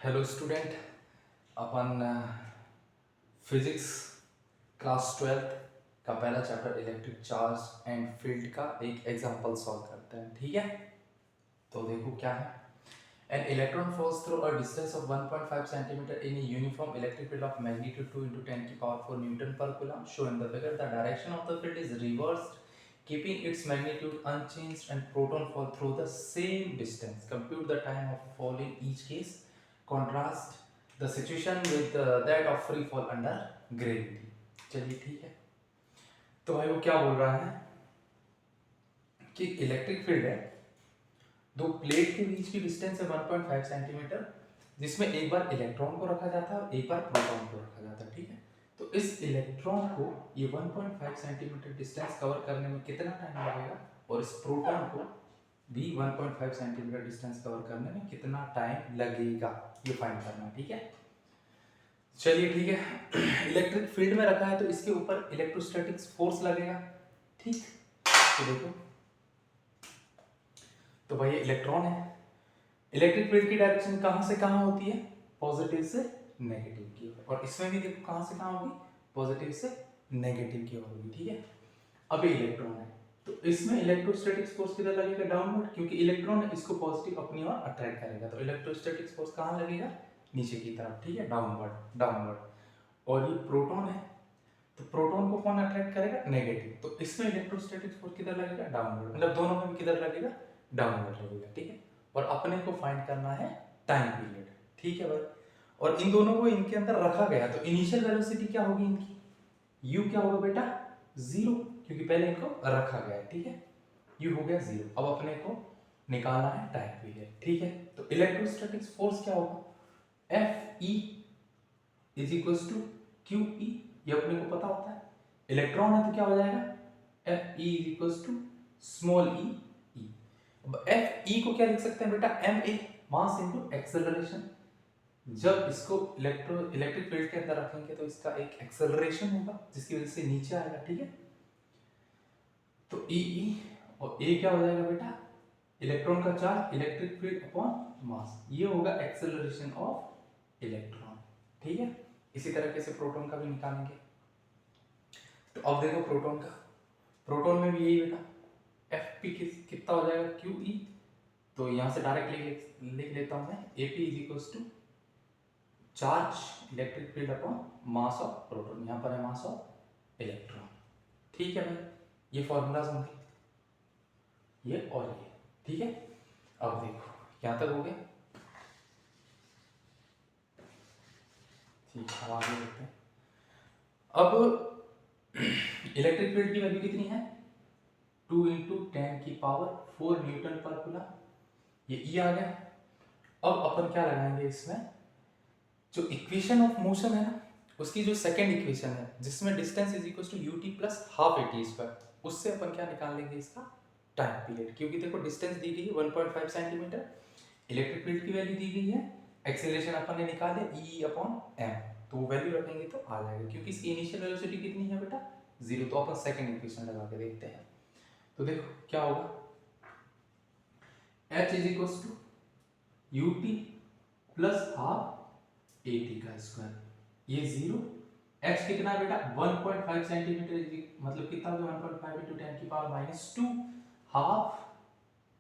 Hello student, अपन physics class 12th का पहला chapter electric charge and field का एक एग्जांपल सॉल्व करते हैं। ठीक है, तो देखो क्या है। An electron falls through a distance of 1.5 centimeter in a uniform electric field of magnitude 2 into 10 की power 4 Newton per coulomb. Show in the figure the direction of the field is reversed, keeping its magnitude unchanged, and proton fall through the same distance. Compute the time of fall in each case. Contrast the situation with that of free fall under gravity. चलिए ठीक है, तो भाई वो क्या बोल रहा है कि इलेक्ट्रिक फील्ड है, दो प्लेट के बीच की डिस्टेंस है 1.5 सेंटीमीटर, जिसमें एक बार इलेक्ट्रॉन को रखा जाता है और एक बार प्रोटॉन को रखा जाता है। ठीक है, तो इस इलेक्ट्रॉन को ये 1.5 सेंटीमीटर डिस्टेंस कवर करने में कितना टाइम लगेगा और इस प्रोटॉन को भी 1.5 सेंटीमीटर डिस्टेंस कवर करने में कितना टाइम लगेगा, ये फाइंड करना है। ठीक है, चलिए ठीक है। इलेक्ट्रिक फील्ड में रखा है तो इसके ऊपर इलेक्ट्रोस्टैटिक फोर्स लगेगा। ठीक, तो देखो, तो भाई ये इलेक्ट्रॉन है, इलेक्ट्रिक फील्ड की डायरेक्शन कहां से कहां होती है, पॉजिटिव से नेगेटिव की ओर, और इसमें भी देखो कहां से कहां होगी, पॉजिटिव से नेगेटिव की ओर होगी। ठीक है, अब ये इलेक्ट्रॉन है तो इसमें इलेक्ट्रोस्टैटिक फोर्स किधर लगेगा, डाउनवर्ड, क्योंकि इलेक्ट्रॉन है इसको पॉजिटिव अपनी ओर अट्रैक्ट करेगा, तो इलेक्ट्रोस्टैटिक फोर्स कहां लगेगा, नीचे की तरफ। ठीक है, डाउनवर्ड डाउनवर्ड। और ये प्रोटॉन है तो प्रोटॉन को कौन अट्रैक्ट करेगा, नेगेटिव, तो इसमें इलेक्ट्रोस्टैटिक फोर्स किधर लगेगा, डाउनवर्ड, मतलब दोनों में किधर लगेगा, डाउनवर्ड लगेगा। ठीक है, और अपने को फाइंड करना है टाइम पीरियड। ठीक है भाई, और इन दोनों को इनके अंदर रखा गया तो इनिशियल वेलोसिटी क्या होगी इनकी, u क्या होगा बेटा, जीरो, क्योंकि पहले इनको रखा गया है। ठीक है, u हो गया जीरो। अब अपने को निकालना है टाइम पीरियड। ठीक है, तो इलेक्ट्रोस्टैटिक फोर्स क्या होगा, Fe is equals to QE, ये अपने को पता होता है। इलेक्ट्रॉन है तो क्या हो जाएगा, Fe is equals to small e e। अब Fe को क्या लिख सकते हैं बेटा, ma, मास इनटू एक्सेलरेशन। जब इसको इलेक्ट्रिक फील्ड के अंदर रखेंगे तो इसका एक एक्सेलरेशन होगा जिसकी वजह से नीचे आएगा। ठीक है, तो E और A क्या हो जाएगा बेटा, इलेक्ट्रॉन का चार्ज, इलेक्ट्रिक फील्ड अपॉन मास, ये होगा एक्सेलरेशन ऑफ इलेक्ट्रॉन। ठीक है, इसी तरीके से प्रोटॉन का भी निकालेंगे। तो अब देखो प्रोटॉन का, प्रोटॉन में भी यही बेटा, Fp कितना हो जाएगा, QE, तो यहां से डायरेक्टली लिख लेता हूं मैं, AP is equals to charge electric field upon mass of proton, यहां पर है मास ऑफ इलेक्ट्रॉन। ठीक है भाई, ये फॉर्मूलाज होंगे ये और ये। ठीक है, अब देखो यहां तक हो गया। ठीक है, अब आगे देखते हैं। अब इलेक्ट्रिक फील्ड की वैल्यू कितनी है, 2 इंटू 10 की पावर 4 न्यूटन पर कूलम, ये E आ गया। अब अपन क्या लगाएंगे इसमें, जो इक्वेशन ऑफ मोशन है ना, उसकी जो सेकंड इक्वेशन है जिसमें distance is equal to ut plus half at square, उससे अपन क्या निकाल लेंगे इसका टाइम पीरियड। क्योंकि देखो डिस्टेंस दी गई है 1.5 सेंटीमीटर, इलेक्ट्रिक फील्ड की वैल्यू दी गई है, एक्सेलरेशन अपन ने निकाल दिया E अपॉन m, तो वो वैल्यू रखेंगे तो आ जाएगा, क्योंकि इसकी इनिशियल वेलोसिटी कितनी है बेटा, जीरो। तो अपन सेकंड इक्वेशन लगा के देखते हैं, तो देखो क्या होगा, h is equal to ut plus half at का स्क्वायर, ये जीरो, h कितना है बेटा 1.5 सेंटीमीटर, मतलब कितना हो गया 1.5 इंटू 10 की पावर माइनस 2, हाफ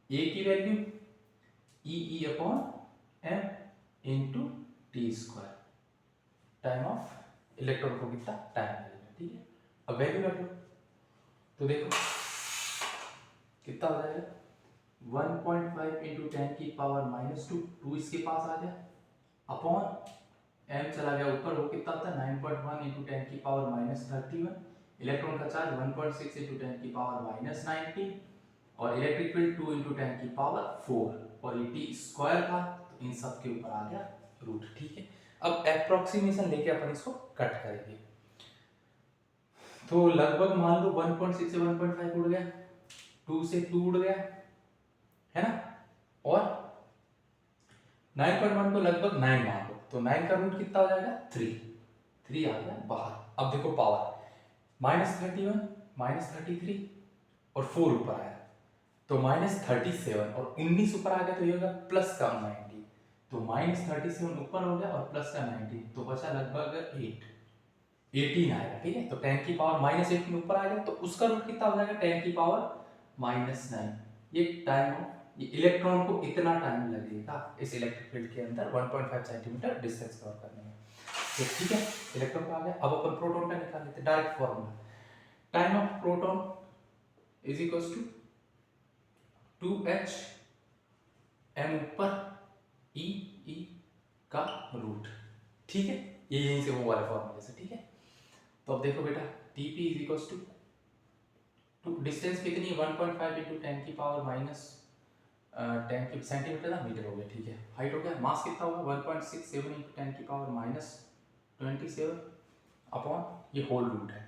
a की value E upon m into T square, time of electron को कितना टाइम लगेगा। ठीक है, अब वैल्यू रख लो, तो देखो कितना हो जाएगा 1.5 इंटू 10 की पावर माइनस 2, 2 इसके पास आ गया, अपॉन m चला गया ऊपर, वो कितना था 9.1 इंटू 10 की पावर माइनस 31, इलेक्ट्रॉन का चार्ज 1.6 इंटू 10 की पावर माइनस 90, और इलेक्ट्रिक फील्ड 2 इंटू 10 की पावर 4, और ये टी स्क्वायर था तो इन सब के ऊपर आ गया रूट। ठीक है, अब अप्रोक्सीमेशन लेके अपन इसको कट करेंगे, तो लगभग मान लो 1.6 से 1.5 उड़ गया, 2 से 2 उड़ गया, है ना, और 9.1 को लगभग 9 मान लो, तो 9 का रूट कितना हो जाएगा 3 आ गया बाहर। अब देखो पावर -31 -33 और 4 ऊपर आया तो -37, और 19 ऊपर आ गया तो ये होगा प्लस का 90, तो -37 ऊपर हो गया और प्लस का 19, तो बचा लगभग 18 आएगा, ठीक है। तो 10 की पावर -18 ऊपर आ गया, तो उसका रूट कितना हो जाएगा, 10 की पावर -9। ये टाइम ऑफ, ये इलेक्ट्रॉन को इतना टाइम लगेगा इस इलेक्ट्रिक फील्ड के अंदर 1.5 सेंटीमीटर डिस्टेंस कवर करने में। तो ठीक है, इलेक्ट्रॉन का आ गया। अब अपन प्रोटॉन का निकाल लेते हैं, direct formula. Time of proton is equals to 2h m ऊपर ई का रूट, ठीक है। ये यहीं से वो वाले फॉर्मूले से, ठीक है। तो अब देखो बेटा, Tp is equals to distance कितनी है, 1.5 इंटू 10 की पावर माइनस 10 की सेंटीमीटर ना मीटर हो गया, ठीक है। हाइट हो गया, मास कितना होगा 1.67 इंटू 10 की पावर माइनस 27 अपॉन ये होल रूट है।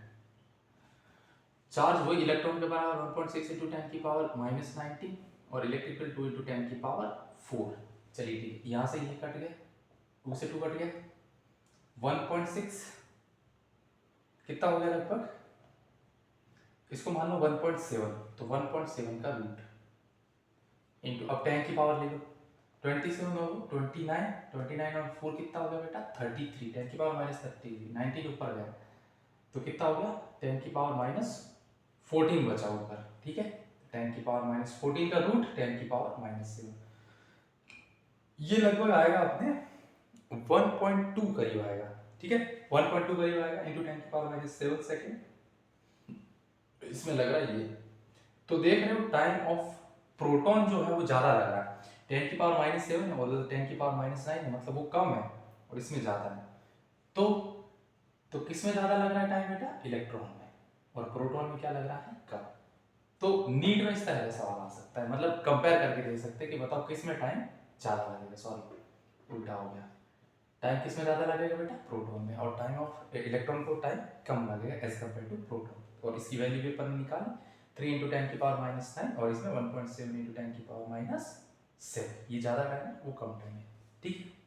चार्ज वही इलेक्ट्रॉन के बराबर 1.6 इंटू 10 की पावर माइनस 19 और इलेक्ट्रिक फील्ड 2 इंटू 10 की पावर 4। चलिए ठीक है, यहाँ से ये कट गया, 2 से 2 कट गया, 1.6 कितना हो गया लगभग, इसको मान लो 1.7, तो 1.7 का रूट इंटू, अब 10 की पावर ले लो, 27 हो 29 और 4 कितना हो गया बेटा 33, 10 की पावर माइनस 33, 19 ऊपर गया, तो कितना हो गया 10 की पावर माइनस 14 बचा ऊपर, ठीक है। 10 की पावर माइनस 14 का रूट 10 की पावर माइनस 7, ये लगभग आएगा अपने 1.2 करीब आएगा, ठीक है। 1.2 करीब आएगा इंटू 10 की पावर माइनस 7 सेकेंड, इसमें लग रहा है ये। तो देख रहे हो टाइम ऑफ प्रोटॉन जो है वो ज्यादा लग रहा है, 10 की पावर माइनस 7 है और 10 की पावर माइनस 9 है, मतलब वो कम है और इसमें ज्यादा है। तो किस में ज्यादा लग रहा है टाइम बेटा, इलेक्ट्रॉन में, और प्रोटॉन में क्या लग रहा है, कम। तो नीट में इस तरह का सवाल आ सकता है, मतलब कंपेयर करके दे सकते हैं कि बताओ किस में टाइम ज्यादा लगेगा, सॉरी उल्टा हो गया, टाइम किस में ज्यादा लगेगा बेटा, प्रोटॉन में, और टाइम ऑफ इलेक्ट्रॉन को टाइम कम लगेगा एज कम्पेयर टू प्रोटॉन। और इसकी वैल्यू भी अपन निकालें, 3 इंटू 10 की पावर माइनस 9 और इसमें 1.7 इंटू 10 की पावर माइनस 7, ये ज्यादा टाइम है वो कम टाइम है, ठीक है।